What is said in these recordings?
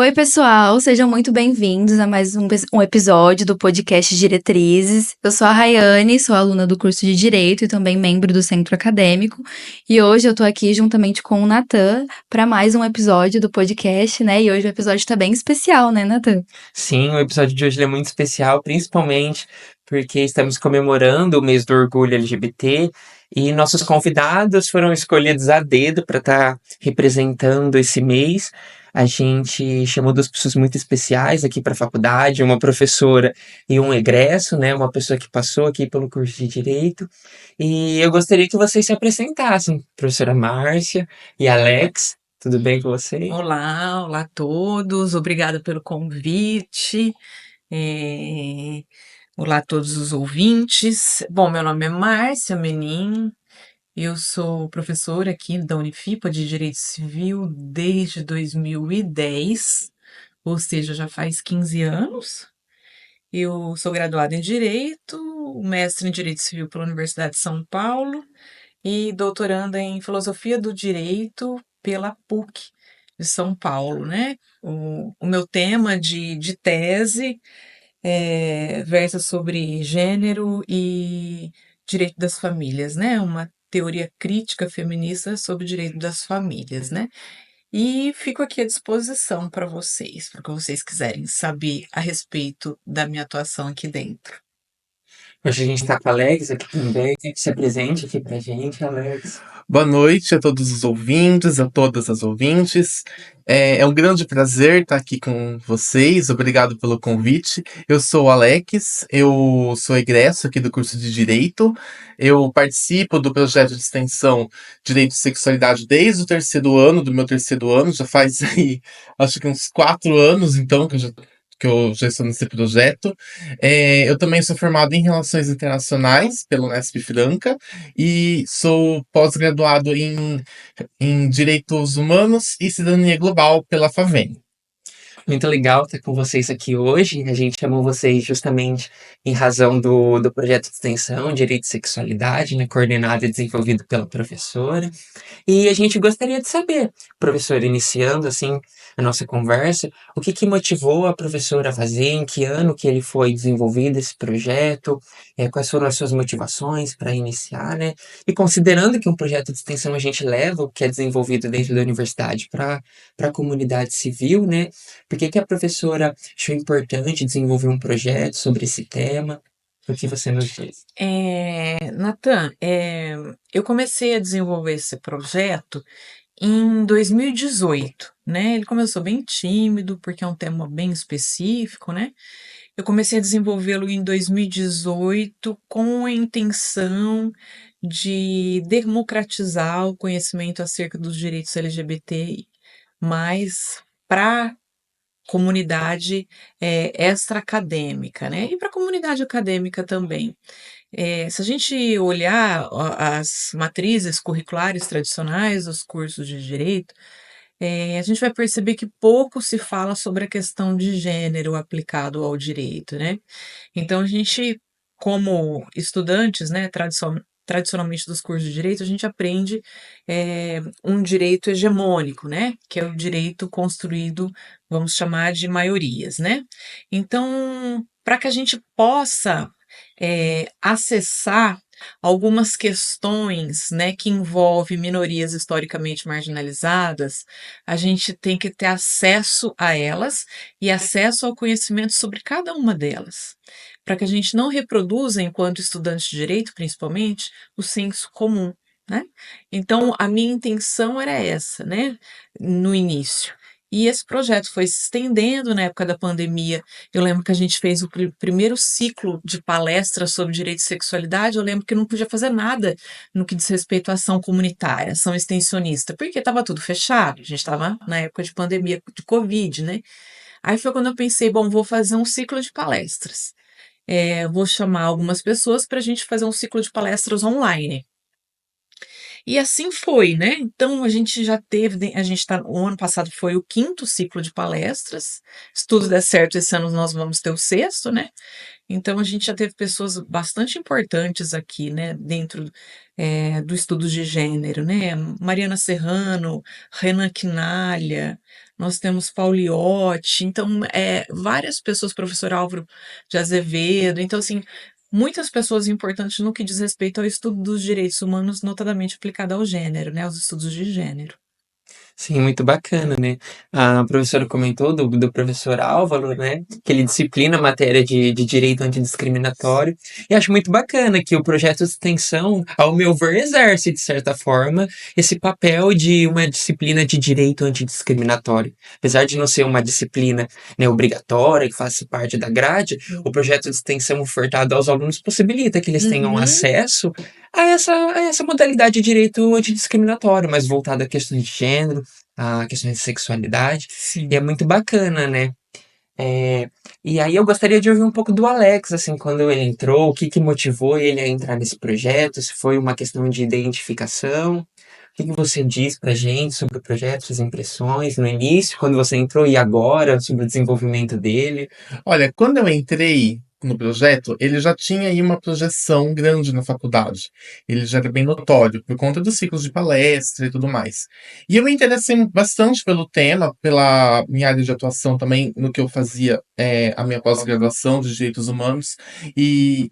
Oi, pessoal, sejam muito bem-vindos a mais um episódio do podcast Diretrizes. Eu sou a Rayane, sou aluna do curso de Direito e também membro do Centro Acadêmico. E hoje eu tô aqui juntamente com o Natan para mais um episódio do podcast, né? E hoje o episódio tá bem especial, né, Natan? Sim, o episódio de hoje ele é muito especial, principalmente porque estamos comemorando o mês do orgulho LGBT e nossos convidados foram escolhidos a dedo para estar representando esse mês. A gente chamou duas pessoas muito especiais aqui para a faculdade, uma professora e um egresso, né? Uma pessoa que passou aqui pelo curso de Direito. E eu gostaria que vocês se apresentassem, professora Márcia e Alex. Tudo bem com vocês? Olá a todos, obrigada pelo convite. eh, Olá a todos os ouvintes. Bom, meu nome é Márcia Menin, eu sou professora aqui da Unifipa de Direito Civil desde 2010, ou seja, já faz 15 anos. Eu sou graduada em Direito, mestre em Direito Civil pela Universidade de São Paulo e doutoranda em Filosofia do Direito pela PUC de São Paulo, né? O meu tema de tese versa sobre gênero e direito das famílias, né? Uma teoria crítica feminista sobre o direito das famílias, né? E fico aqui à disposição para vocês, para o que vocês quiserem saber a respeito da minha atuação aqui dentro. Hoje a gente tá com a Alex aqui também. Quer que se apresente aqui pra gente, Alex? Boa noite a todos os ouvintes, a todas as ouvintes. É um grande prazer estar aqui com vocês. Obrigado pelo convite. Eu sou o Alex, eu sou egresso aqui do curso de Direito. Eu participo do projeto de extensão Direito e Sexualidade desde o terceiro ano, do meu terceiro ano. Já faz aí, acho que uns 4 anos, então, que eu já estou nesse projeto. Eu também sou formado em Relações Internacionais pela Unesp Franca e sou pós-graduado em Direitos Humanos e Cidadania Global pela FAVEN. Muito legal estar com vocês aqui hoje. A gente chamou vocês justamente em razão do projeto de extensão Direito e Sexualidade, né, coordenado e desenvolvido pela professora. E a gente gostaria de saber, professora, iniciando assim a nossa conversa, o que que motivou a professora a fazer, em que ano que ele foi desenvolvido esse projeto, quais foram as suas motivações para iniciar, né? E considerando que um projeto de extensão a gente leva o que é desenvolvido dentro da universidade para a comunidade civil, né? Por que que a professora achou importante desenvolver um projeto sobre esse tema? O que você nos diz? Natan, eu comecei a desenvolver esse projeto em 2018, né? Ele começou bem tímido, porque é um tema bem específico, né? Eu comecei a desenvolvê-lo em 2018 com a intenção de democratizar o conhecimento acerca dos direitos LGBT, mas para comunidade extra-acadêmica, né? E para a comunidade acadêmica também. Se a gente olhar as matrizes curriculares tradicionais dos cursos de direito, a gente vai perceber que pouco se fala sobre a questão de gênero aplicado ao direito, né? Então, a gente, como estudantes, né, tradicionalmente dos cursos de direito, a gente aprende um direito hegemônico, né, que é o direito construído, vamos chamar de maiorias, né? Então, para que a gente possa acessar algumas questões, né, que envolvem minorias historicamente marginalizadas, a gente tem que ter acesso a elas e acesso ao conhecimento sobre cada uma delas, para que a gente não reproduza, enquanto estudante de direito, principalmente, o senso comum, né? Então, a minha intenção era essa, né, no início. E esse projeto foi se estendendo na época da pandemia. Eu lembro que a gente fez o primeiro ciclo de palestras sobre direito e sexualidade. Eu lembro que não podia fazer nada no que diz respeito à ação comunitária, ação extensionista, porque estava tudo fechado. A gente estava na época de pandemia de Covid, né? Aí foi quando eu pensei, bom, vou fazer um ciclo de palestras. Vou chamar algumas pessoas para a gente fazer um ciclo de palestras online. E assim foi, né? Então a gente já teve, o ano passado foi o quinto ciclo de palestras. Se tudo der certo, esse ano nós vamos ter o sexto, né? Então a gente já teve pessoas bastante importantes aqui, né? Dentro do estudo de gênero, né? Mariana Serrano, Renan Quinalha, nós temos Pauliotti, então, várias pessoas, professor Álvaro de Azevedo, então, assim, muitas pessoas importantes no que diz respeito ao estudo dos direitos humanos, notadamente aplicado ao gênero, né, aos estudos de gênero. Sim, muito bacana, né? A professora comentou do professor Álvaro, né? Que ele disciplina a matéria de direito antidiscriminatório. E acho muito bacana que o projeto de extensão, ao meu ver, exerce, de certa forma, esse papel de uma disciplina de direito antidiscriminatório. Apesar de não ser uma disciplina, né, obrigatória, que faça parte da grade, o projeto de extensão ofertado aos alunos possibilita que eles tenham Uhum. acesso a essa modalidade de direito antidiscriminatório, mais voltada a questões de gênero, a questões de sexualidade, Sim. e é muito bacana, né? E aí eu gostaria de ouvir um pouco do Alex, assim, quando ele entrou, o que que motivou ele a entrar nesse projeto, se foi uma questão de identificação, o que que você diz pra gente sobre o projeto, suas impressões no início, quando você entrou e agora, sobre o desenvolvimento dele? Olha, quando eu entrei no projeto, ele já tinha aí uma projeção grande na faculdade. Ele já era bem notório, por conta dos ciclos de palestra e tudo mais. E eu me interessei bastante pelo tema, pela minha área de atuação também, no que eu fazia a minha pós-graduação de Direitos Humanos. E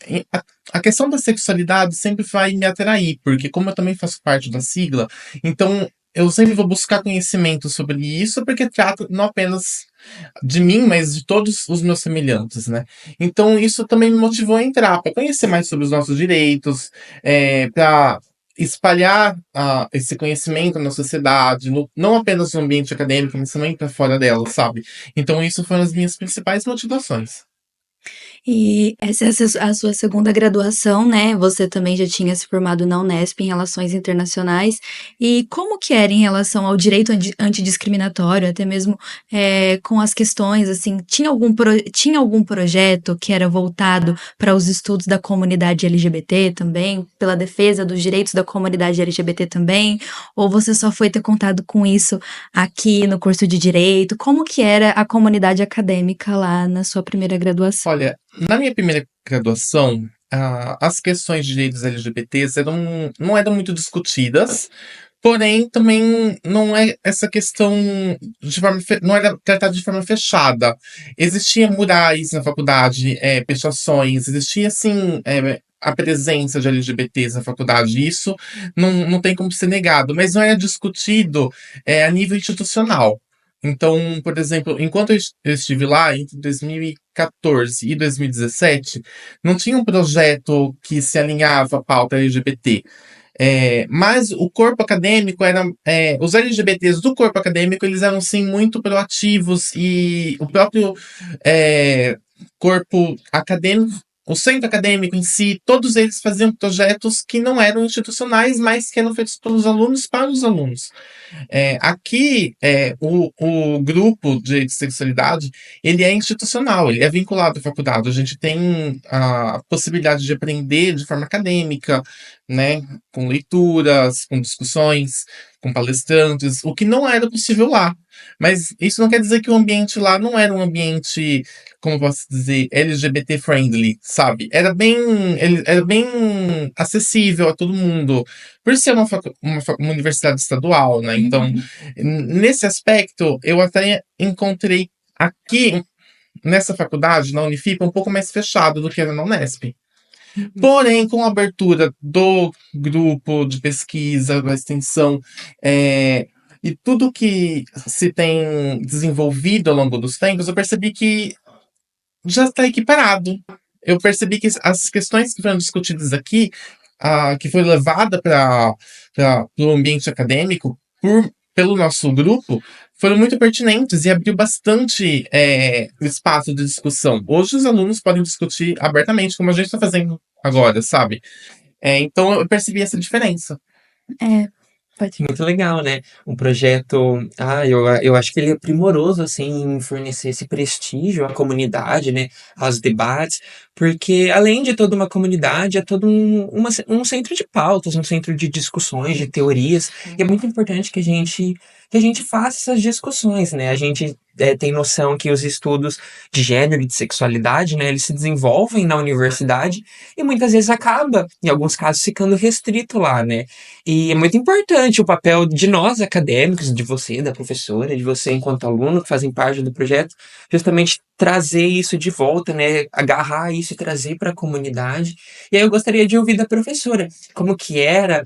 a questão da sexualidade sempre vai me atrair, porque como eu também faço parte da sigla, então eu sempre vou buscar conhecimento sobre isso, porque trata não apenas de mim, mas de todos os meus semelhantes, né? Então isso também me motivou a entrar, para conhecer mais sobre os nossos direitos, para espalhar esse conhecimento na sociedade, não apenas no ambiente acadêmico, mas também para fora dela, sabe? Então isso foram as minhas principais motivações. E essa é a sua segunda graduação, né? Você também já tinha se formado na Unesp em Relações Internacionais. E como que era em relação ao direito antidiscriminatório, até mesmo com as questões, assim, tinha algum projeto que era voltado para os estudos da comunidade LGBT também, pela defesa dos direitos da comunidade LGBT também? Ou você só foi ter contato com isso aqui no curso de Direito? Como que era a comunidade acadêmica lá na sua primeira graduação? Olha, na minha primeira graduação, as questões de direitos LGBTs não eram muito discutidas, porém também não é essa questão não era tratada de forma fechada. Existiam murais na faculdade, pichações, existia assim. A presença de LGBTs na faculdade, isso não tem como ser negado, mas não é discutido a nível institucional. Então, por exemplo, enquanto eu estive lá, entre 2014 e 2017, não tinha um projeto que se alinhava à pauta LGBT. Mas o corpo acadêmico era. Os LGBTs do corpo acadêmico, eles eram, sim, muito proativos e o próprio corpo acadêmico. O centro acadêmico em si, todos eles faziam projetos que não eram institucionais, mas que eram feitos pelos alunos para os alunos. Aqui, o grupo de sexualidade, ele é institucional, ele é vinculado à faculdade. A gente tem a possibilidade de aprender de forma acadêmica, né, com leituras, com discussões, com palestrantes, o que não era possível lá. Mas isso não quer dizer que o ambiente lá não era um ambiente, como eu posso dizer, LGBT friendly, sabe? Era bem acessível a todo mundo, por ser uma universidade estadual, né? Então, nesse aspecto, eu até encontrei aqui, nessa faculdade, na Unifipa, um pouco mais fechado do que era na Unesp. Porém, com a abertura do grupo de pesquisa, da extensão, e tudo que se tem desenvolvido ao longo dos tempos, eu percebi que já está equiparado. Eu percebi que as questões que foram discutidas aqui, que foi levada para o ambiente acadêmico pelo nosso grupo, foram muito pertinentes e abriu bastante espaço de discussão. Hoje os alunos podem discutir abertamente, como a gente está fazendo agora, sabe? Então eu percebi essa diferença. Pode. Muito legal, né? Um projeto. Eu acho que ele é primoroso, assim, em fornecer esse prestígio à comunidade, né? Aos debates, porque além de toda uma comunidade, é todo um centro de pautas, um centro de discussões, de teorias, e é muito importante que a gente que a gente faça essas discussões, né? A gente tem noção que os estudos de gênero e de sexualidade, né, eles se desenvolvem na universidade e muitas vezes acaba, em alguns casos, ficando restrito lá, né? E é muito importante o papel de nós, acadêmicos, de você, da professora, de você enquanto aluno, que fazem parte do projeto, justamente trazer isso de volta, né? Agarrar isso e trazer para a comunidade. E aí eu gostaria de ouvir da professora, como que era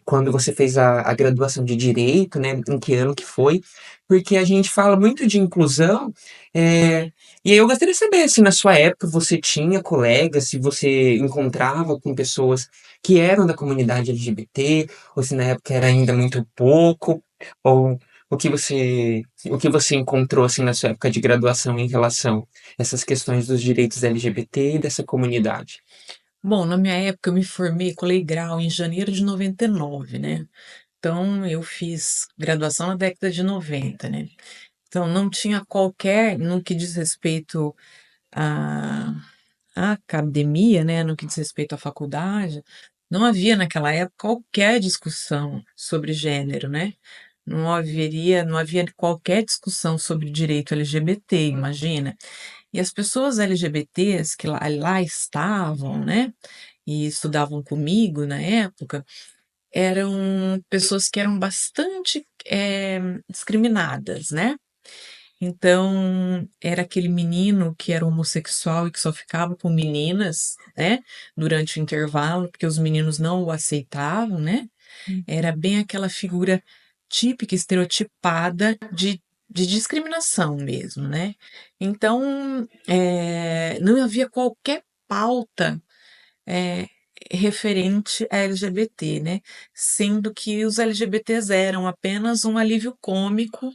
quando você fez a graduação de Direito, né? Em que ano que foi? Porque a gente fala muito de inclusão, e aí eu gostaria de saber se na sua época você tinha colegas, se você encontrava com pessoas que eram da comunidade LGBT, ou se na época era ainda muito pouco, ou o que você encontrou assim na sua época de graduação em relação a essas questões dos direitos LGBT e dessa comunidade? Bom, na minha época eu me formei, colei grau em janeiro de 99, né? Então eu fiz graduação na década de 90, né? Então não tinha qualquer, no que diz respeito à, à academia, né? No que diz respeito à faculdade, não havia naquela época qualquer discussão sobre gênero, né? Não havia qualquer discussão sobre direito LGBT, imagina. E as pessoas LGBTs que lá estavam, né? E estudavam comigo na época, eram pessoas que eram bastante discriminadas, né? Então, era aquele menino que era homossexual e que só ficava com meninas, né? Durante o intervalo, porque os meninos não o aceitavam, né? Era bem aquela figura típica, estereotipada de discriminação mesmo, né? Então, não havia qualquer pauta é, referente a LGBT, né? Sendo que os LGBTs eram apenas um alívio cômico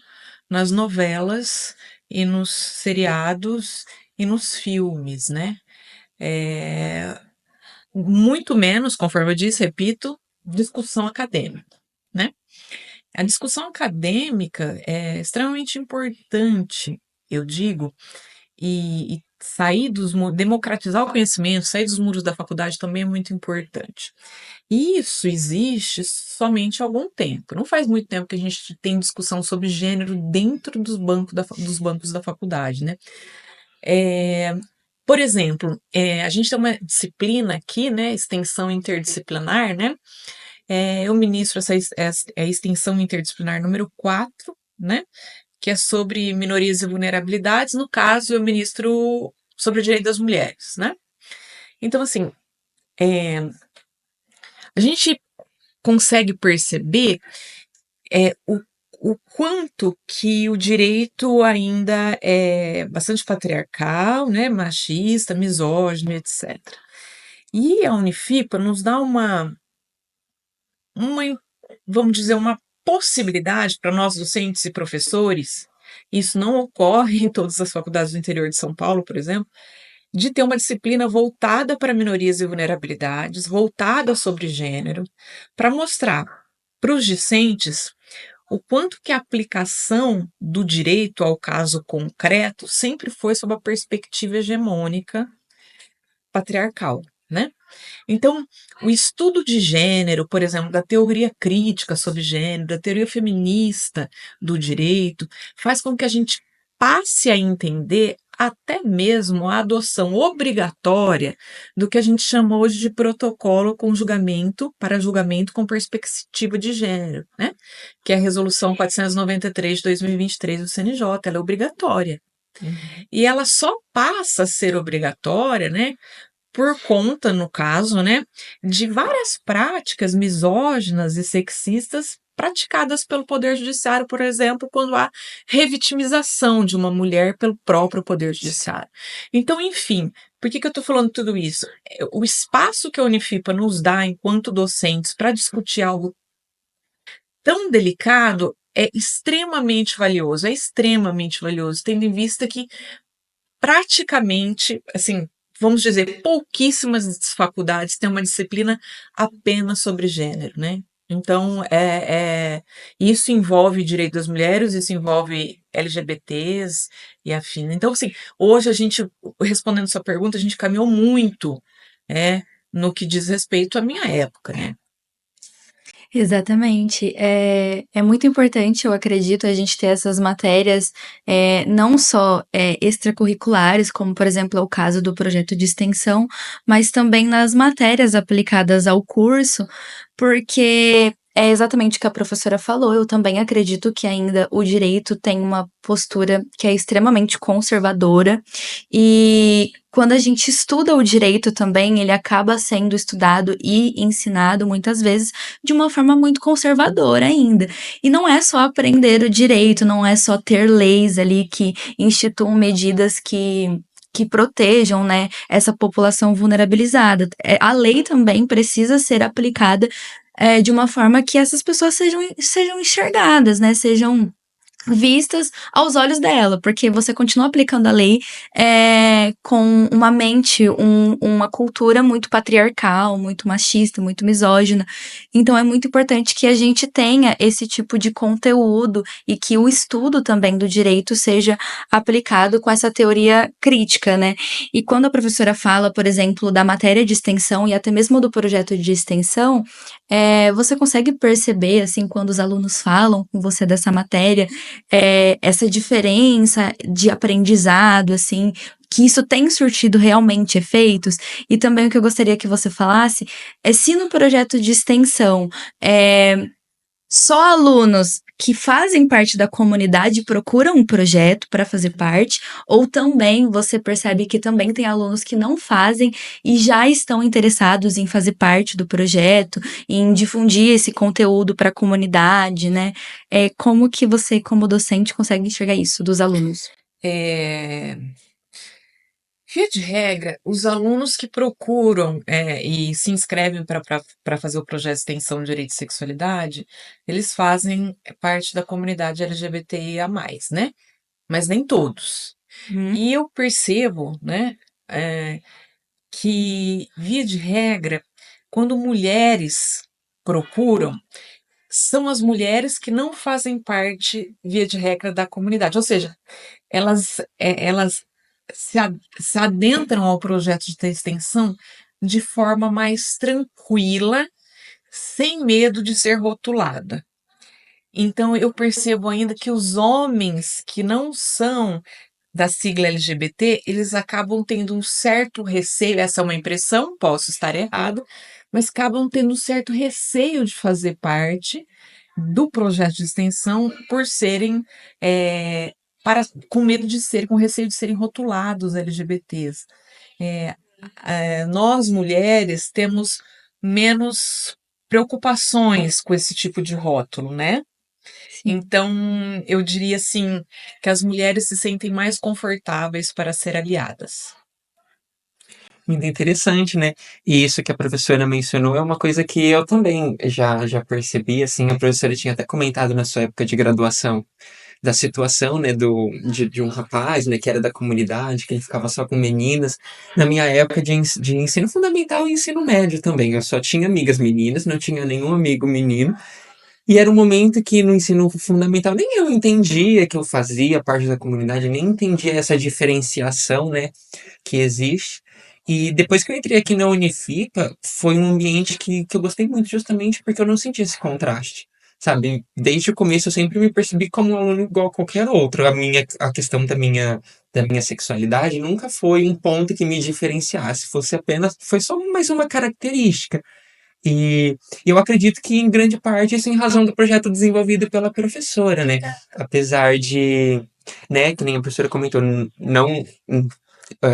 nas novelas e nos seriados e nos filmes, né? É, muito menos, conforme eu disse, repito, discussão acadêmica, né? A discussão acadêmica é extremamente importante, eu digo, e sair democratizar o conhecimento, sair dos muros da faculdade também é muito importante. E isso existe somente há algum tempo. Não faz muito tempo que a gente tem discussão sobre gênero dentro dos bancos da faculdade, né? É, por exemplo, a gente tem uma disciplina aqui, né? Extensão interdisciplinar, né? Eu ministro a extensão interdisciplinar número 4, né? Que é sobre minorias e vulnerabilidades. No caso, eu ministro sobre o direito das mulheres, né? Então, assim, a gente consegue perceber o quanto que o direito ainda é bastante patriarcal, né? Machista, misógino, etc. E a Unifipa nos dá uma, vamos dizer, uma possibilidade para nós docentes e professores, isso não ocorre em todas as faculdades do interior de São Paulo, por exemplo, de ter uma disciplina voltada para minorias e vulnerabilidades, voltada sobre gênero, para mostrar para os discentes o quanto que a aplicação do direito ao caso concreto sempre foi sob a perspectiva hegemônica patriarcal, né? Então, o estudo de gênero, por exemplo, da teoria crítica sobre gênero, da teoria feminista do direito, faz com que a gente passe a entender até mesmo a adoção obrigatória do que a gente chama hoje de protocolo com julgamento para julgamento com perspectiva de gênero, né? Que é a resolução 493 de 2023 do CNJ, ela é obrigatória. E ela só passa a ser obrigatória, né, por conta, no caso, né, de várias práticas misóginas e sexistas praticadas pelo Poder Judiciário, por exemplo, quando há revitimização de uma mulher pelo próprio Poder Judiciário. Então, enfim, por que eu estou falando tudo isso? O espaço que a Unifipa nos dá enquanto docentes para discutir algo tão delicado é extremamente valioso, tendo em vista que praticamente, assim, vamos dizer, pouquíssimas faculdades têm uma disciplina apenas sobre gênero, né? Então, isso envolve direito das mulheres, isso envolve LGBTs e afim. Então, assim, hoje a gente, respondendo sua pergunta, a gente caminhou muito, no que diz respeito à minha época, né? Exatamente. É muito importante, eu acredito, a gente ter essas matérias, não só extracurriculares, como, por exemplo, é o caso do projeto de extensão, mas também nas matérias aplicadas ao curso, porque é exatamente o que a professora falou. Eu também acredito que ainda o direito tem uma postura que é extremamente conservadora, e quando a gente estuda o direito também, ele acaba sendo estudado e ensinado muitas vezes de uma forma muito conservadora ainda. E não é só aprender o direito, não é só ter leis ali que instituam medidas que protejam, né, essa população vulnerabilizada. A lei também precisa ser aplicada de uma forma que essas pessoas sejam enxergadas, né, sejam vistas aos olhos dela, porque você continua aplicando a lei com uma mente, uma cultura muito patriarcal, muito machista, muito misógina. Então é muito importante que a gente tenha esse tipo de conteúdo e que o estudo também do direito seja aplicado com essa teoria crítica, né? E quando a professora fala, por exemplo, da matéria de extensão e até mesmo do projeto de extensão, você consegue perceber, assim, quando os alunos falam com você dessa matéria, essa diferença de aprendizado, assim, que isso tem surtido realmente efeitos. E também o que eu gostaria que você falasse é se no projeto de extensão só alunos que fazem parte da comunidade procuram um projeto para fazer parte, ou também você percebe que também tem alunos que não fazem e já estão interessados em fazer parte do projeto, em difundir esse conteúdo para a comunidade, né? Como que você, como docente, consegue enxergar isso dos alunos? É, Via de regra, os alunos que procuram e se inscrevem para fazer o projeto de extensão de direito e sexualidade, eles fazem parte da comunidade LGBTIA+, né? Mas nem todos. Uhum. E eu percebo, né, eh, que, via de regra, quando mulheres procuram, são as mulheres que não fazem parte, via de regra, da comunidade. Ou seja, elas se adentram ao projeto de extensão de forma mais tranquila, sem medo de ser rotulada. Então, eu percebo ainda que os homens que não são da sigla LGBT, eles acabam tendo um certo receio, essa é uma impressão, posso estar errado, mas acabam tendo um certo receio de fazer parte do projeto de extensão por serem, eh, com medo de ser, com receio de serem rotulados LGBTs. Eh, Nós, mulheres, temos menos preocupações com esse tipo de rótulo, né? Sim. Então, eu diria assim que as mulheres se sentem mais confortáveis para ser aliadas. Muito interessante, né? E isso que a professora mencionou é uma coisa que eu também já percebi, assim, a professora tinha até comentado na sua época de graduação, da situação, né, de um rapaz, né, que era da comunidade, que ele ficava só com meninas. Na minha época de ensino fundamental e ensino médio também, eu só tinha amigas meninas, não tinha nenhum amigo menino. E era um momento que no ensino fundamental nem eu entendia que eu fazia parte da comunidade, nem entendia essa diferenciação, né, que existe. E depois que eu entrei aqui na Unifipa, foi um ambiente que eu gostei muito, justamente porque eu não senti esse contraste. Sabe, desde o começo eu sempre me percebi como um aluno igual a qualquer outro. A questão da minha sexualidade nunca foi um ponto que me diferenciasse. Foi só mais uma característica. E eu acredito que, em grande parte, isso em razão do projeto desenvolvido pela professora, né? Apesar de, né, que nem a professora comentou, não,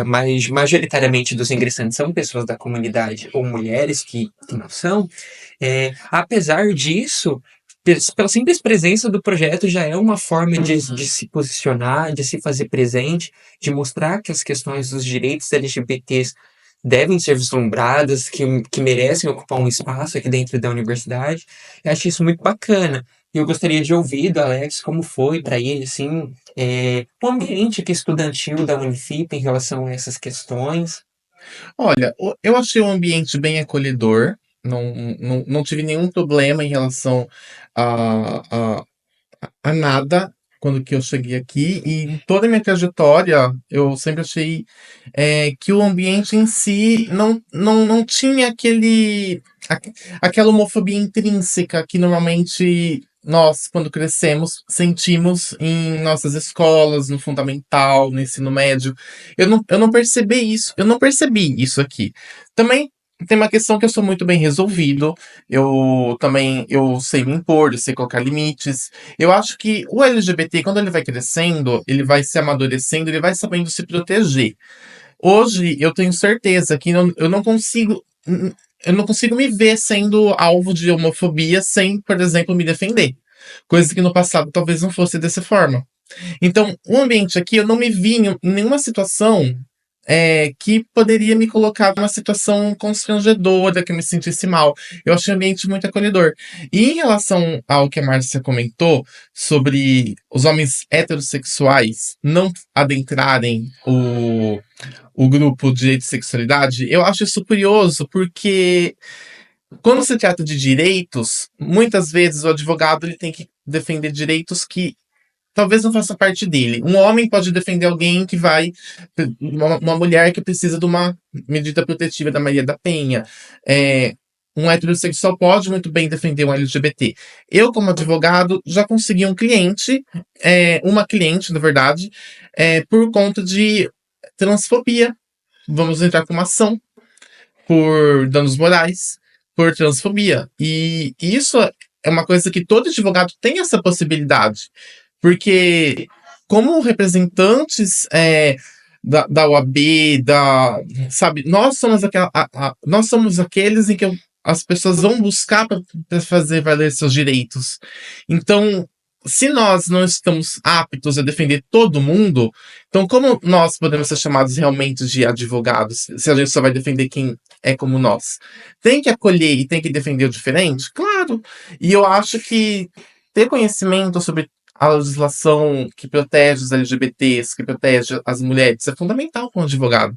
mas majoritariamente dos ingressantes são pessoas da comunidade ou mulheres que não são, apesar disso, pela simples presença do projeto já é uma forma de se posicionar, de se fazer presente, de mostrar que as questões dos direitos LGBTs devem ser vislumbradas, que merecem ocupar um espaço aqui dentro da universidade. Eu acho isso muito bacana. E eu gostaria de ouvir do Alex como foi para ele, assim, o ambiente aqui estudantil da Unifip em relação a essas questões. Olha, eu achei o ambiente bem acolhedor. Não tive nenhum problema em relação a, a nada. quando que eu cheguei aqui, e em toda a minha trajetória, eu sempre achei que o ambiente em si não tinha aquela homofobia intrínseca que normalmente nós, quando crescemos, sentimos em nossas escolas, no fundamental, no ensino médio. Eu não percebi isso aqui. Também tem uma questão que eu sou muito bem resolvido, eu sei me impor, eu sei colocar limites. Eu acho que o LGBT, quando ele vai crescendo, ele vai se amadurecendo, ele vai sabendo se proteger. Hoje, eu tenho certeza que eu não consigo me ver sendo alvo de homofobia sem, por exemplo, me defender. Coisa que no passado talvez não fosse dessa forma. Então, o ambiente aqui, eu não me vi em nenhuma situação que poderia me colocar numa situação constrangedora, que eu me sentisse mal. Eu achei o ambiente muito acolhedor. E em relação ao que a Márcia comentou sobre os homens heterossexuais não adentrarem o grupo de direito e sexualidade, eu acho isso curioso, porque quando se trata de direitos, muitas vezes o advogado ele tem que defender direitos que talvez não faça parte dele. Um homem pode defender alguém que vai. Uma mulher que precisa de uma medida protetiva da Maria da Penha. É, um heterossexual pode muito bem defender um LGBT. Eu, como advogado, já consegui um cliente, uma cliente, na verdade, por conta de transfobia. Vamos entrar com uma ação por danos morais, por transfobia. E isso é uma coisa que todo advogado tem essa possibilidade. Porque, como representantes da OAB, sabe, nós somos aqueles em que as pessoas vão buscar para fazer valer seus direitos. Então, se nós não estamos aptos a defender todo mundo, então como nós podemos ser chamados realmente de advogados, se a gente só vai defender quem é como nós? Tem que acolher e tem que defender o diferente? Claro! E eu acho que ter conhecimento sobre a legislação que protege os LGBTs, que protege as mulheres, é fundamental para um advogado.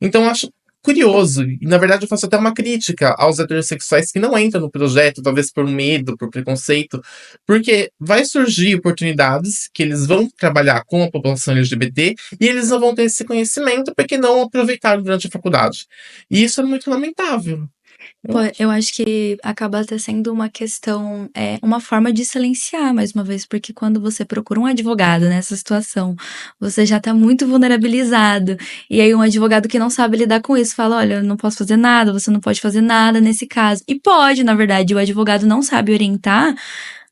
Então, eu acho curioso, e na verdade eu faço até uma crítica aos heterossexuais que não entram no projeto, talvez por medo, por preconceito, porque vai surgir oportunidades que eles vão trabalhar com a população LGBT e eles não vão ter esse conhecimento porque não aproveitaram durante a faculdade. E isso é muito lamentável. Pô, eu acho que acaba até sendo uma questão, uma forma de silenciar, mais uma vez, porque quando você procura um advogado nessa situação, você já tá muito vulnerabilizado. E aí um advogado que não sabe lidar com isso fala, olha, eu não posso fazer nada, você não pode fazer nada nesse caso. E pode, na verdade, o advogado não sabe orientar,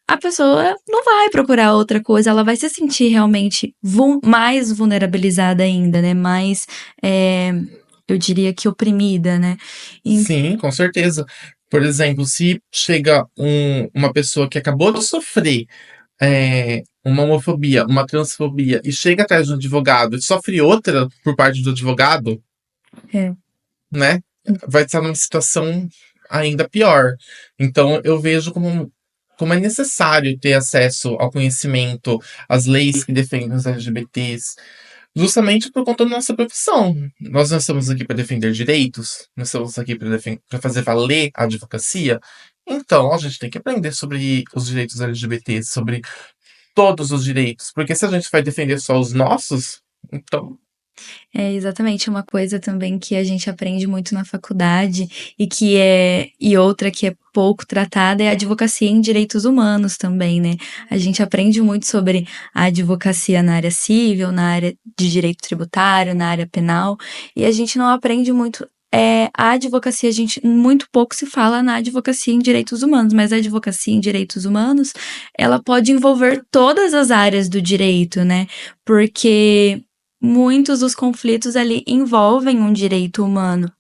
a pessoa não vai procurar outra coisa, ela vai se sentir realmente mais vulnerabilizada ainda, né? Mais, eu diria que oprimida, né? Sim, com certeza. Por exemplo, se chega uma pessoa que acabou de sofrer uma homofobia, uma transfobia, e chega atrás de um advogado e sofre outra por parte do advogado, É. né? Vai estar numa situação ainda pior. Então, eu vejo como é necessário ter acesso ao conhecimento, às leis que defendem os LGBTs, justamente por conta da nossa profissão. Nós não estamos aqui para defender direitos, nós estamos aqui para fazer valer a advocacia. Então, a gente tem que aprender sobre os direitos LGBTs, sobre todos os direitos, porque se a gente vai defender só os nossos, então. É exatamente uma coisa também que a gente aprende muito na faculdade e outra que é pouco tratada é a advocacia em direitos humanos também, né? A gente aprende muito sobre a advocacia na área civil, na área de direito tributário, na área penal, e a gente não aprende muito. A advocacia, a gente muito pouco se fala na advocacia em direitos humanos, mas a advocacia em direitos humanos, ela pode envolver todas as áreas do direito, né? Porque muitos dos conflitos ali envolvem um direito humano.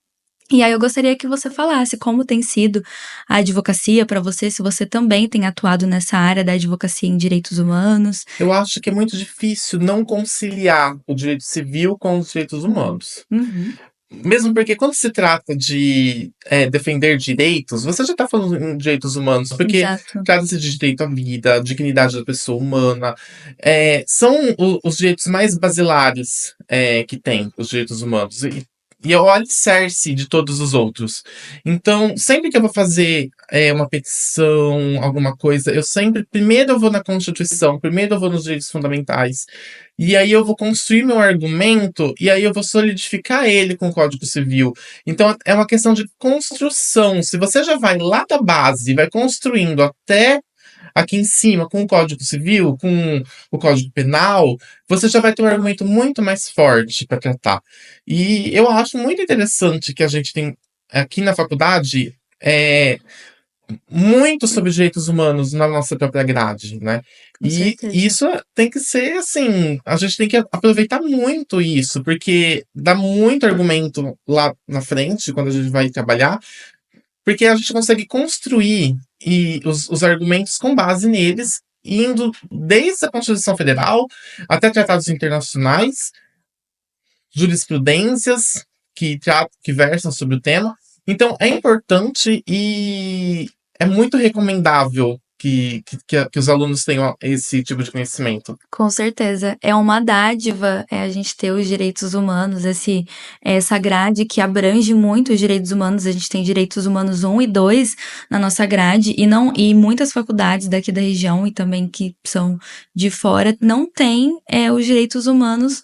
E aí eu gostaria que você falasse como tem sido a advocacia para você, se você também tem atuado nessa área da advocacia em direitos humanos. Eu acho que é muito difícil não conciliar o direito civil com os direitos humanos. Uhum. Mesmo porque quando se trata de defender direitos, você já está falando em direitos humanos, porque Exato. trata-se de direito à vida, à dignidade da pessoa humana. São os direitos mais basilares que tem, os direitos humanos. e é o alicerce de todos os outros. Então, sempre que eu vou fazer uma petição, alguma coisa, primeiro eu vou na Constituição, primeiro eu vou nos direitos fundamentais, e aí eu vou construir meu argumento, e aí eu vou solidificar ele com o Código Civil. Então, é uma questão de construção. Se você já vai lá da base, vai construindo até aqui em cima, com o Código Civil, com o Código Penal, você já vai ter um argumento muito mais forte para tratar. E eu acho muito interessante que a gente tem aqui na faculdade muito sobre direitos humanos na nossa própria grade, né? Com E certeza. isso tem que ser assim, a gente tem que aproveitar muito isso, porque dá muito argumento lá na frente, quando a gente vai trabalhar, porque a gente consegue construir os argumentos com base neles, indo desde a Constituição Federal até tratados internacionais, jurisprudências que versam sobre o tema. Então, é importante e é muito recomendável que os alunos tenham esse tipo de conhecimento. Com certeza. É uma dádiva a gente ter os direitos humanos, essa grade que abrange muito os direitos humanos. A gente tem direitos humanos 1 e 2 na nossa grade, e muitas faculdades daqui da região e também que são de fora não têm os direitos humanos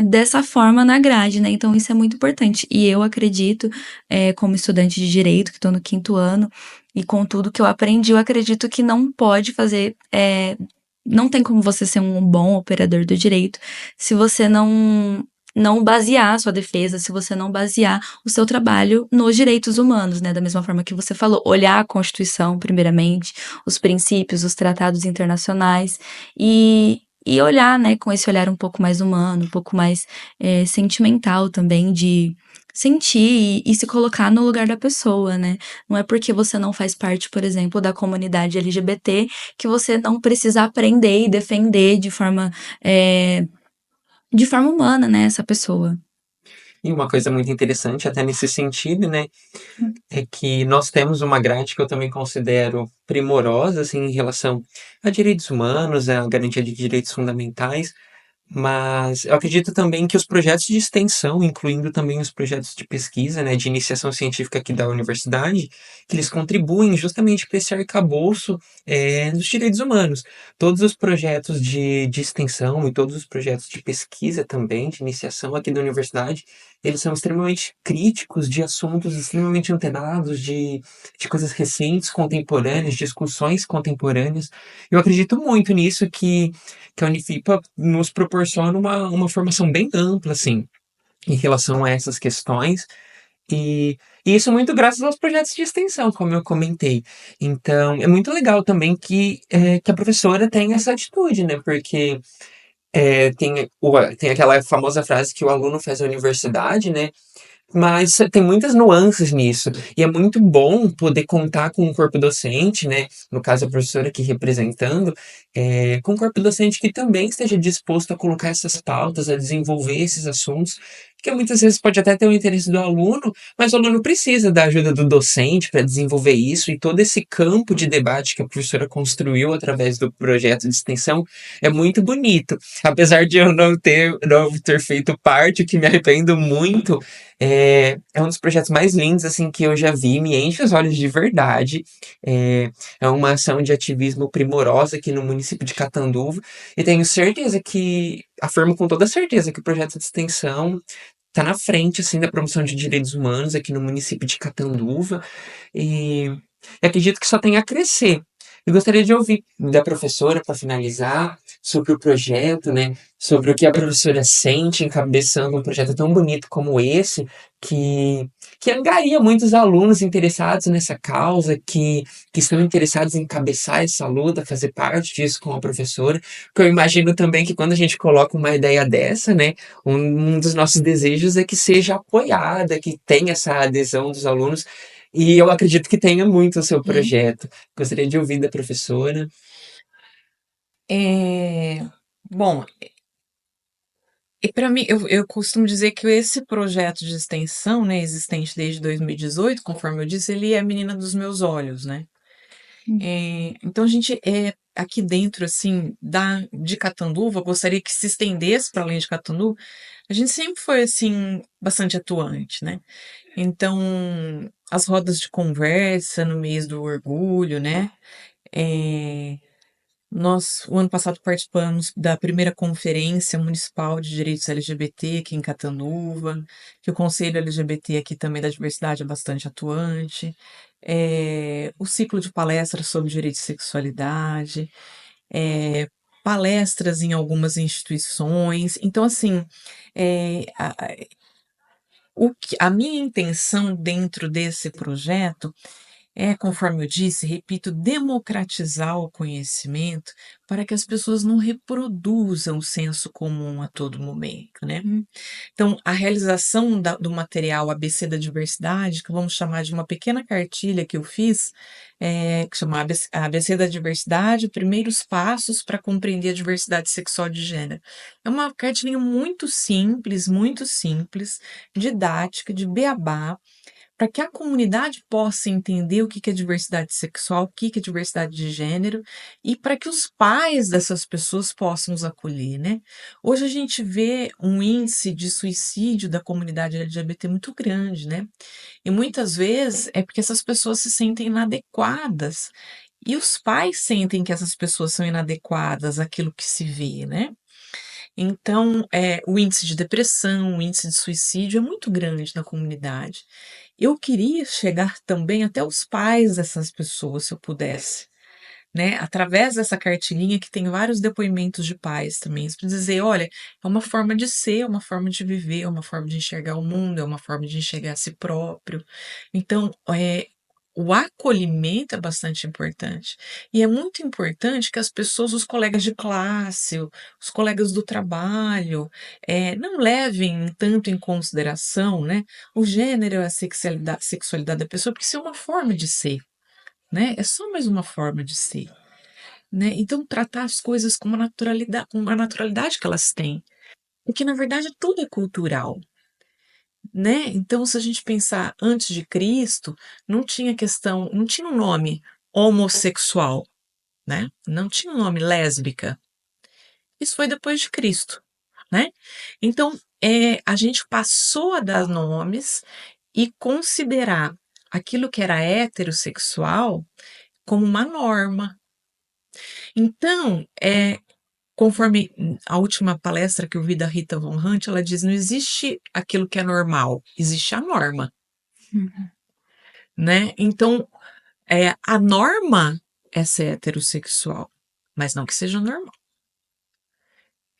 dessa forma na grade, né? Então isso é muito importante. E eu acredito, como estudante de direito, que estou no 5º ano, e com tudo que eu aprendi, eu acredito que não pode fazer. Não tem como você ser um bom operador do direito se você não basear a sua defesa, se você não basear o seu trabalho nos direitos humanos, né? Da mesma forma que você falou, olhar a Constituição, primeiramente, os princípios, os tratados internacionais e olhar, né, com esse olhar um pouco mais humano, um pouco mais sentimental também, de sentir e se colocar no lugar da pessoa, né? Não é porque você não faz parte, por exemplo, da comunidade LGBT que você não precisa aprender e defender de forma humana, né, essa pessoa. E uma coisa muito interessante, até nesse sentido, né, é que nós temos uma grade que eu também considero primorosa, assim, em relação a direitos humanos, a garantia de direitos fundamentais, mas eu acredito também que os projetos de extensão, incluindo também os projetos de pesquisa, né, de iniciação científica aqui da universidade, que eles contribuem justamente para esse arcabouço dos direitos humanos. Todos os projetos de extensão e todos os projetos de pesquisa também, de iniciação aqui da universidade, eles são extremamente críticos de assuntos extremamente antenados, de coisas recentes, contemporâneas, discussões contemporâneas. Eu acredito muito nisso que a Unifipa nos proporciona uma formação bem ampla, assim, em relação a essas questões, e isso muito graças aos projetos de extensão, como eu comentei. Então, é muito legal também que a professora tenha essa atitude, né? Porque tem aquela famosa frase que o aluno faz a universidade, né? Mas tem muitas nuances nisso. E é muito bom poder contar com um corpo docente, né? No caso, a professora aqui representando, com um corpo docente que também esteja disposto a colocar essas pautas, a desenvolver esses assuntos, que muitas vezes pode até ter o interesse do aluno, mas o aluno precisa da ajuda do docente para desenvolver isso, e todo esse campo de debate que a professora construiu através do projeto de extensão é muito bonito. Apesar de eu não ter feito parte, o que me arrependo muito, é um dos projetos mais lindos assim que eu já vi, me enche os olhos de verdade. É uma ação de ativismo primorosa aqui no município de Catanduva, e tenho certeza afirmo com toda certeza que o projeto de extensão está na frente assim da promoção de direitos humanos aqui no município de Catanduva, e acredito que só tem a crescer. Eu gostaria de ouvir da professora, para finalizar, sobre o projeto, né? Sobre o que a professora sente encabeçando um projeto tão bonito como esse, que angaria muitos alunos interessados nessa causa, que estão interessados em encabeçar essa luta, fazer parte disso com a professora. Porque eu imagino também que quando a gente coloca uma ideia dessa, né? Um dos nossos desejos é que seja apoiada, que tenha essa adesão dos alunos. E eu acredito que tenha muito o seu projeto. Gostaria de ouvir da professora. Bom, e para mim, eu costumo dizer que esse projeto de extensão, né, existente desde 2018, conforme eu disse, ele é a menina dos meus olhos, né? Então a gente aqui dentro assim de Catanduva, gostaria que se estendesse para além de Catanduva. A gente sempre foi assim bastante atuante, né? Então as rodas de conversa no mês do orgulho, né? É, nós, o ano passado, participamos da primeira Conferência Municipal de Direitos LGBT aqui em Catanduva, que o Conselho LGBT aqui também da diversidade é bastante atuante. O ciclo de palestras sobre direitos de sexualidade, palestras em algumas instituições. Então, assim, é, a, a minha intenção dentro desse projeto conforme eu disse, repito, democratizar o conhecimento para que as pessoas não reproduzam o senso comum a todo momento, né? Então, a realização do material ABC da Diversidade, que vamos chamar de uma pequena cartilha que eu fiz, que chama ABC da Diversidade, Primeiros Passos para Compreender a Diversidade Sexual de Gênero. É uma cartilhinha muito simples, didática, de beabá, para que a comunidade possa entender o que é diversidade sexual, o que é diversidade de gênero, e para que os pais dessas pessoas possam os acolher, né? Hoje a gente vê um índice de suicídio da comunidade LGBT muito grande, né? E muitas vezes é porque essas pessoas se sentem inadequadas, e os pais sentem que essas pessoas são inadequadas àquilo que se vê, né? Então, o índice de depressão, o índice de suicídio é muito grande na comunidade. Eu queria chegar também até os pais dessas pessoas, se eu pudesse, né? Através dessa cartilinha que tem vários depoimentos de pais também, para dizer, olha, é uma forma de ser, é uma forma de viver, é uma forma de enxergar o mundo, é uma forma de enxergar a si próprio. Então, o acolhimento é bastante importante. E é muito importante que as pessoas, os colegas de classe, os colegas do trabalho, não levem tanto em consideração, né, o gênero, a sexualidade da pessoa, porque isso é uma forma de ser, né? É só mais uma forma de ser, né? Então, tratar as coisas com a naturalidade que elas têm. Porque, na verdade, tudo é cultural, né? Então, se a gente pensar antes de Cristo, não tinha um nome homossexual, né? Não tinha um nome lésbica. Isso foi depois de Cristo, né? Então, a gente passou a dar nomes e considerar aquilo que era heterossexual como uma norma. Então, conforme a última palestra que eu vi da Rita Von Hunt, ela diz: não existe aquilo que é normal, existe a norma. Né? Então, a norma é ser heterossexual, mas não que seja normal.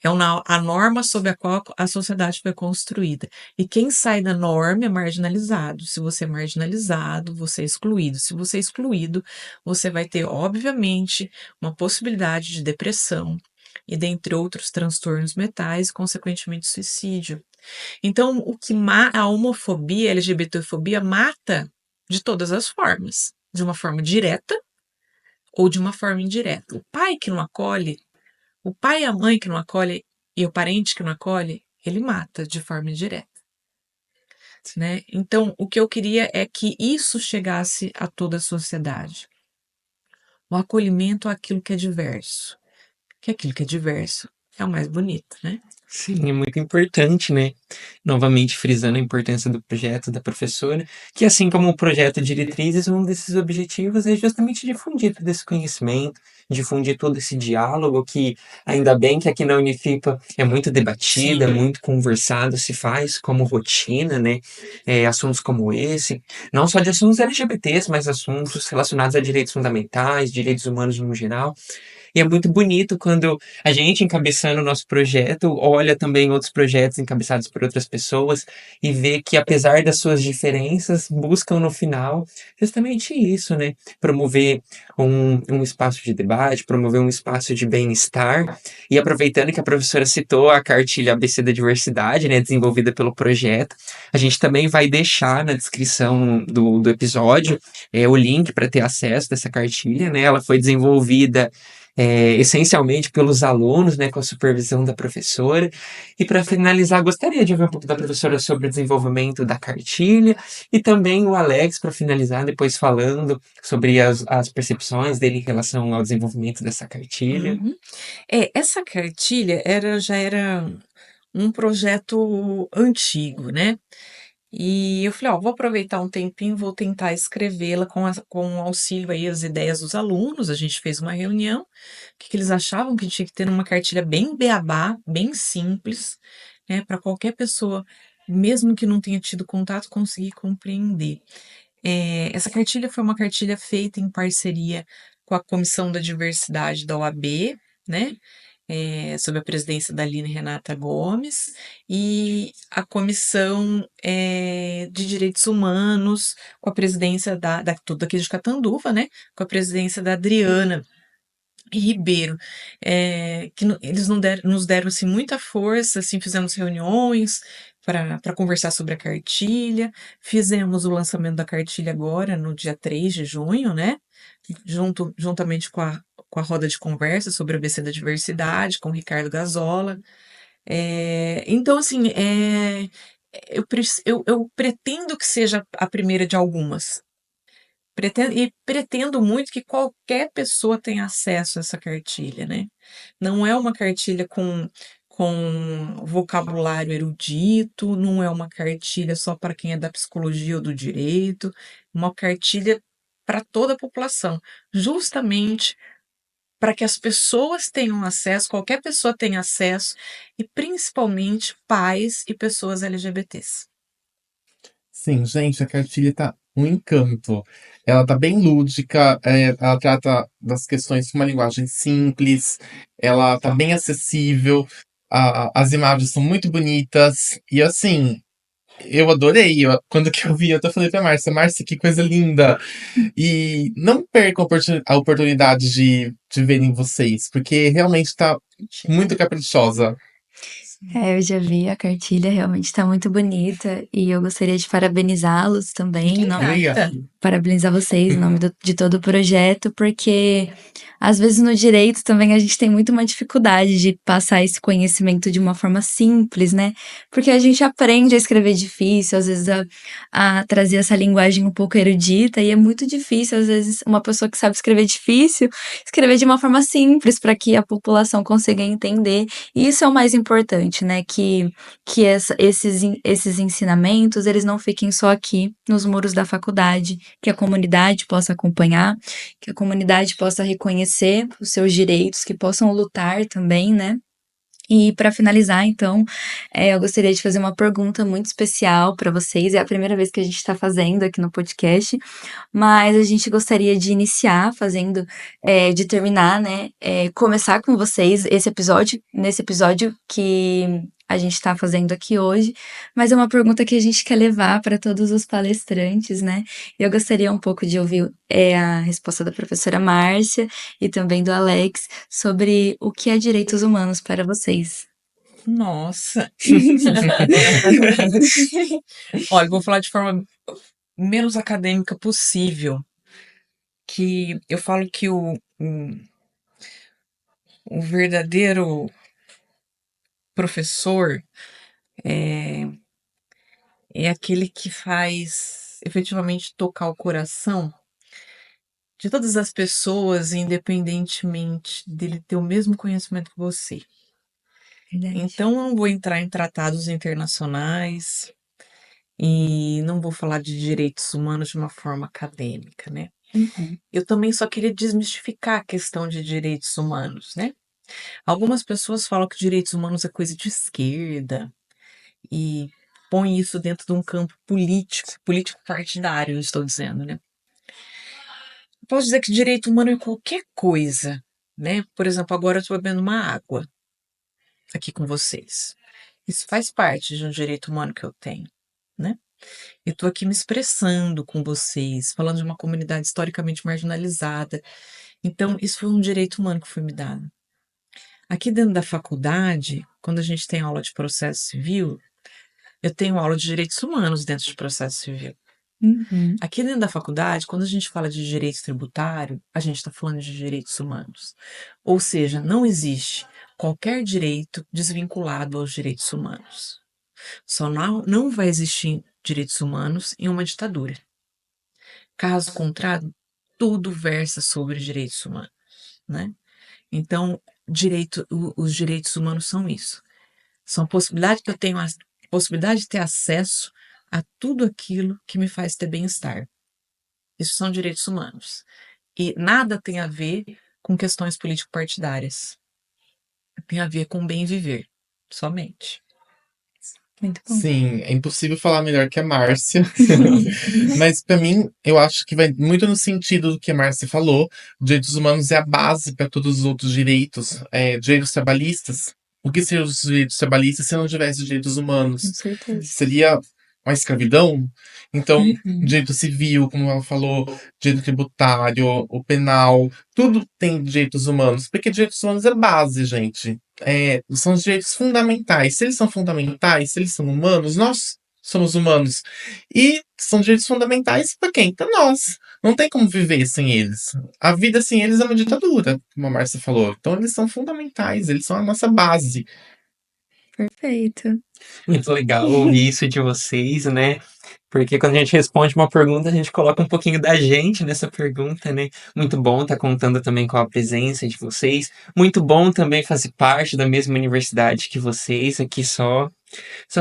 É a norma sobre a qual a sociedade foi construída. E quem sai da norma é marginalizado. Se você é marginalizado, você é excluído. Se você é excluído, você vai ter, obviamente, uma possibilidade de depressão e dentre outros transtornos mentais e, consequentemente, suicídio. Então, a homofobia, a LGBTfobia mata de todas as formas, de uma forma direta ou de uma forma indireta. O pai que não acolhe, o pai e a mãe que não acolhe e o parente que não acolhe, ele mata de forma indireta, né? Então, o que eu queria é que isso chegasse a toda a sociedade. O acolhimento àquilo que é diverso, que aquilo que é diverso é o mais bonito, né? Sim, é muito importante, né? Novamente frisando a importância do projeto da professora, que assim como o projeto Diretrizes, um desses objetivos é justamente difundir todo esse conhecimento, difundir todo esse diálogo, que ainda bem que aqui na Unifipa é muito debatido, é muito conversado, se faz como rotina, né? Assuntos como esse, não só de assuntos LGBTs, mas assuntos relacionados a direitos fundamentais, direitos humanos no geral. E é muito bonito quando a gente, encabeçando o nosso projeto, olha também outros projetos encabeçados por outras pessoas e vê que, apesar das suas diferenças, buscam no final justamente isso, né? Promover um espaço de debate, promover um espaço de bem-estar. E aproveitando que a professora citou a cartilha ABC da Diversidade, né, desenvolvida pelo projeto, a gente também vai deixar na descrição do episódio o link para ter acesso dessa cartilha, né? Ela foi desenvolvida essencialmente pelos alunos, né, com a supervisão da professora. E para finalizar, gostaria de ouvir um pouco da professora sobre o desenvolvimento da cartilha e também o Alex, para finalizar, depois falando sobre as percepções dele em relação ao desenvolvimento dessa cartilha. Uhum. Essa cartilha já era um projeto antigo, né? E eu falei, ó, vou aproveitar um tempinho, vou tentar escrevê-la com auxílio aí as ideias dos alunos. A gente fez uma reunião, o que eles achavam que tinha que ter uma cartilha bem beabá, bem simples, né, para qualquer pessoa, mesmo que não tenha tido contato, conseguir compreender. Essa cartilha foi uma cartilha feita em parceria com a Comissão da Diversidade da OAB, né? Sob a presidência da Aline Renata Gomes, e a Comissão de Direitos Humanos, com a presidência tudo aqui de Catanduva, né? Com a presidência da Adriana Ribeiro, eles nos deram assim, muita força, assim, fizemos reuniões para conversar sobre a cartilha, fizemos o lançamento da cartilha agora, no dia 3 de junho, né? Juntamente com a roda de conversa sobre a ABC da diversidade, com o Ricardo Gazola. Então, assim, eu pretendo que seja a primeira de algumas. Pretendo muito que qualquer pessoa tenha acesso a essa cartilha, né? Não é uma cartilha com vocabulário erudito, não é uma cartilha só para quem é da psicologia ou do direito, uma cartilha para toda a população, justamente para que as pessoas tenham acesso, qualquer pessoa tenha acesso, e principalmente pais e pessoas LGBTs. Sim, gente, a cartilha tá um encanto. Ela tá bem lúdica, ela trata das questões com uma linguagem simples, ela tá bem acessível, as imagens são muito bonitas, e assim, eu adorei. Quando que eu vi, eu até falei pra Márcia, que coisa linda! E não percam a oportunidade de verem vocês, porque realmente tá muito caprichosa. Eu já vi a cartilha, realmente está muito bonita e eu gostaria de parabenizá-los também, Obrigada. parabenizar vocês em nome de todo o projeto, porque às vezes no direito também a gente tem muito uma dificuldade de passar esse conhecimento de uma forma simples, né? Porque a gente aprende a escrever difícil, às vezes a trazer essa linguagem um pouco erudita, e é muito difícil, às vezes, uma pessoa que sabe escrever difícil, escrever de uma forma simples para que a população consiga entender. E isso é o mais importante, né? Que esses ensinamentos, eles não fiquem só aqui nos muros da faculdade, que a comunidade possa acompanhar, que a comunidade possa reconhecer os seus direitos, que possam lutar também, né? E para finalizar, então, eu gostaria de fazer uma pergunta muito especial para vocês. É a primeira vez que a gente está fazendo aqui no podcast, mas a gente gostaria de iniciar fazendo, de terminar, né? Começar com vocês nesse episódio que a gente está fazendo aqui hoje, mas é uma pergunta que a gente quer levar para todos os palestrantes, né? Eu gostaria um pouco de ouvir a resposta da professora Márcia e também do Alex sobre o que é direitos humanos para vocês. Nossa! Olha, vou falar de forma menos acadêmica possível, que eu falo que o verdadeiro professor é, é aquele que faz efetivamente tocar o coração de todas as pessoas, independentemente dele ter o mesmo conhecimento que você. Verdade. Então, eu não vou entrar em tratados internacionais e não vou falar de direitos humanos de uma forma acadêmica, né? Uhum. Eu também só queria desmistificar a questão de direitos humanos, né? Algumas pessoas falam que direitos humanos é coisa de esquerda e põe isso dentro de um campo político partidário, eu estou dizendo, né? Posso dizer que direito humano é qualquer coisa, né? Por exemplo, agora eu estou bebendo uma água aqui com vocês. Isso faz parte de um direito humano que eu tenho, né? Eu estou aqui me expressando com vocês, falando de uma comunidade historicamente marginalizada. Então, isso foi um direito humano que foi me dado. Aqui dentro da faculdade, quando a gente tem aula de processo civil, eu tenho aula de direitos humanos dentro de processo civil. Uhum. Aqui dentro da faculdade, quando a gente fala de direito tributário, a gente está falando de direitos humanos. Ou seja, não existe qualquer direito desvinculado aos direitos humanos. Só não vai existir direitos humanos em uma ditadura. Caso contrário, tudo versa sobre direitos humanos, né? Então, os direitos humanos são isso. São possibilidade que eu tenho, a possibilidade de ter acesso a tudo aquilo que me faz ter bem-estar. Isso são direitos humanos. E nada tem a ver com questões político-partidárias. Tem a ver com bem viver, somente. Muito bom. Sim, é impossível falar melhor que a Márcia. Mas pra mim, eu acho que vai muito no sentido do que a Márcia falou. Direitos humanos é a base para todos os outros direitos, direitos trabalhistas. O que seriam os direitos trabalhistas se não tivesse direitos Com humanos? certeza. Seria uma escravidão? Então, Uhum. direito civil, como ela falou, direito tributário, o penal, tudo tem direitos humanos, porque direitos humanos é base, gente. São os direitos fundamentais. Se eles são fundamentais, se eles são humanos, nós somos humanos. E são direitos fundamentais para quem? Para nós. Não tem como viver sem eles. A vida sem eles é uma ditadura, como a Márcia falou. Então eles são fundamentais, eles são a nossa base. Perfeito. Muito legal ouvir isso de vocês, né? Porque quando a gente responde uma pergunta, a gente coloca um pouquinho da gente nessa pergunta, né? Muito bom estar contando também com a presença de vocês. Muito bom também fazer parte da mesma universidade que vocês, aqui só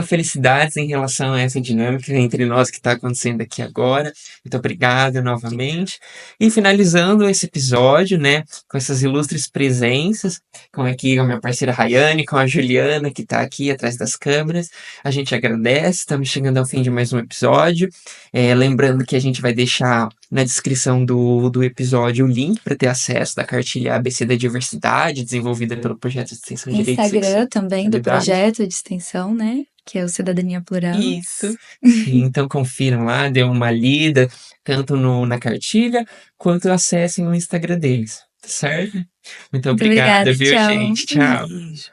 felicidades em relação a essa dinâmica entre nós que está acontecendo aqui agora. Muito obrigado novamente. E finalizando esse episódio, né, com essas ilustres presenças, com aqui a minha parceira Rayane, com a Juliana, que está aqui atrás das câmeras, a gente agradece. Estamos chegando ao fim de mais um episódio. Lembrando que a gente vai deixar na descrição do episódio o link para ter acesso da cartilha ABC da Diversidade, desenvolvida pelo Projeto de Extensão de Direitos Instagram também do Sexualidade. projeto de extensão, né? Que é o Cidadania Plural. Isso. Sim, então confiram lá, dê uma lida, tanto na cartilha, quanto acessem o Instagram deles, tá certo? Muito Muito obrigado, obrigada, viu, tchau. gente? Tchau. Beijo.